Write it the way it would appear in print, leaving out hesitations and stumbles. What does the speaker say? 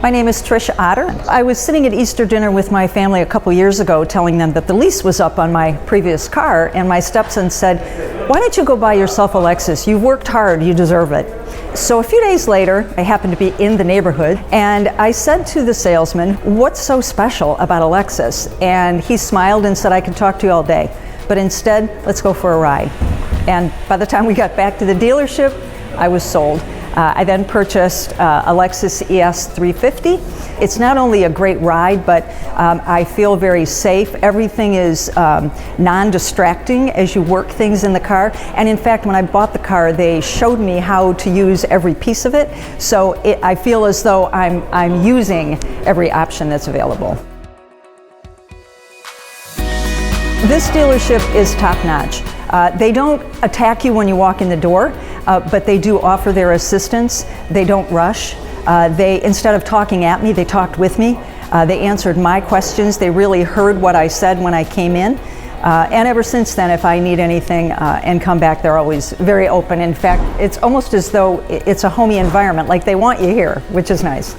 My name is Trish Otter. I was sitting at Easter dinner with my family a couple years ago telling them that the lease was up on my previous car, and my stepson said, "Why don't you go buy yourself a Lexus? You've worked hard, you deserve it." So a few days later, I happened to be in the neighborhood, and I said to the salesman, "What's so special about a Lexus?" And he smiled and said, "I could talk to you all day, but instead, let's go for a ride." And by the time we got back to the dealership, I was sold. I then purchased a Lexus ES 350. It's not only a great ride, but I feel very safe. Everything is non-distracting as you work things in the car. And in fact, when I bought the car, they showed me how to use every piece of it. So I feel as though I'm using every option that's available. This dealership is top-notch. They don't attack you when you walk in the door, but they do offer their assistance. They don't rush. Instead of talking at me, they talked with me. They answered my questions. They really heard what I said when I came in. And ever since then, if I need anything and come back, they're always very open. In fact, it's almost as though it's a homey environment, like they want you here, which is nice.